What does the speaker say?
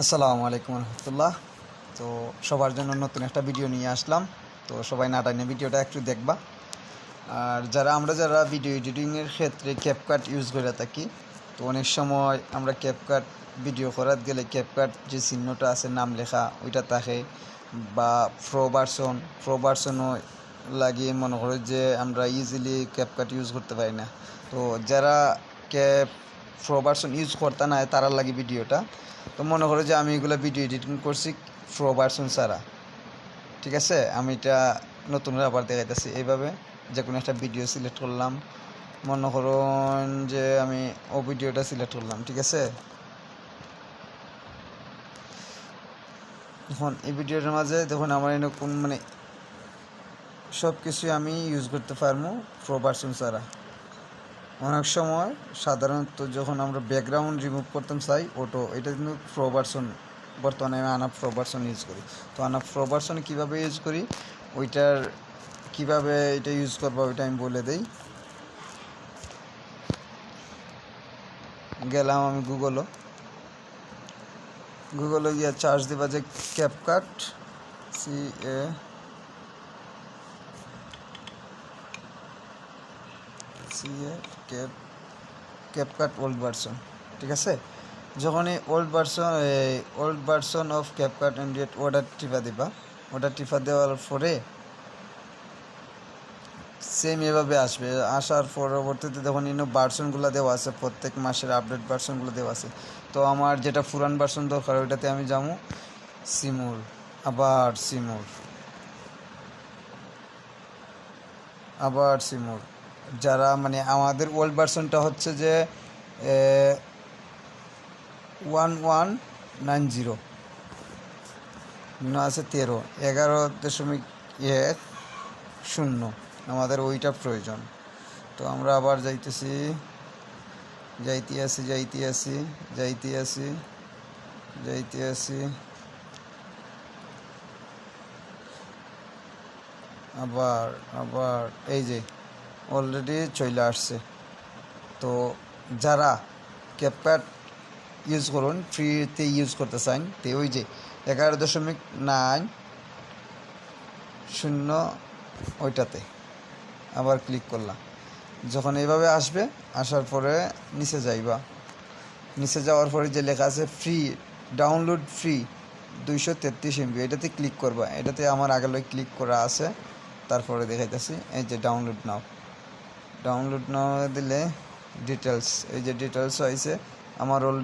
আসসালামু আলাইকুম রহমতুল্লাহ। তো সবার জন্য নতুন একটা ভিডিও নিয়ে আসলাম। তো সবাই না টাইনে ভিডিওটা একটু দেখবা। আর যারা ভিডিও এডিটিংয়ের ক্ষেত্রে ক্যাপকাট ইউজ করে থাকি, তো অনেক সময় আমরা ক্যাপকাট ভিডিও করার গেলে ক্যাপকাট যে চিহ্নটা আছে নাম লেখা ওইটা থাকে, বা প্রো ভার্সনও লাগিয়ে মনে করে যে আমরা ইজিলি ক্যাপকাট ইউজ করতে পারি না। তো যারা ক্যাপ প্রো ভার্সন ইউজ করতে না তারা লাগে ভিডিওটা। তো মনে করো যে আমি এগুলো ভিডিও এডিটিং করছি প্রো ভার্সন ছাড়া। ঠিক আছে, আমি এটা নতুন আবার দেখাইতেছি। এইভাবে যে কোনো একটা ভিডিও সিলেক্ট করলাম, মনে করুন যে আমি ও ভিডিওটা সিলেক্ট করলাম। ঠিক আছে, দেখুন এই ভিডিওটার মাঝে দেখুন আমার এরকম সব কিছুই আমি ইউজ করতে পারবো প্রো ভার্সন ছাড়া। অনেক সময় সাধারণত যখন আমরা ব্যাকগ্রাউন্ড রিমুভ করতাম চাই অটো, এটা কিন্তু প্রো ভার্সন, বর্তমানে আমি আনা প্রো ভার্সন ইউজ করি। তো আনা প্রো ভার্সন কীভাবে ইউজ করি, ওইটার কীভাবে এটা ইউজ করবো ওইটা আমি বলে দিই। গেলাম আমি গুগলও গিয়ে চার্জ দেবা যে ক্যাপকাট ক্যাপকাট ওল্ড ভার্সন। ঠিক আছে, যখন এই old version of CapCut Android order টিপা দেওয়ার পরে সেম এভাবে আসবে। আসার পরবর্তীতে দেখুন ভার্সনগুলো দেওয়া আছে, প্রত্যেক মাসের আপডেট ভার্সনগুলো দেওয়া আছে। তো আমার যেটা পুরান ভার্সন দরকার ওইটাতে আমি যাবো সিমুর, আবার সিমুর। যারা আমাদের ওল্ড ভার্সনটা হচ্ছে যে 1190 আছে 11.10 আমাদের ওইটা প্রয়োজন। তো আমরা আবার যাইতে আসি আবার এই যে অলরেডি চলে আসছে। তো যারা ক্যাপকাট ইউজ করুন ফ্রিতে ইউজ করতে চান, তো ওই যে 11.90 ওইটাতে আবার ক্লিক করলাম। যখন এইভাবে আসবে, আসার পরে নিচে যাওয়ার পরে যে লেখা আছে ফ্রি ডাউনলোড ফ্রি 233 MB, এটাতে ক্লিক করবা। এটাতে আমার আগে ক্লিক করা আছে, তারপরে দেখাইতেছি। এই যে ডাউনলোড নাও দিলে ডিটেলস, এই যে ডিটেলস হয়েছে আমার অলরেডি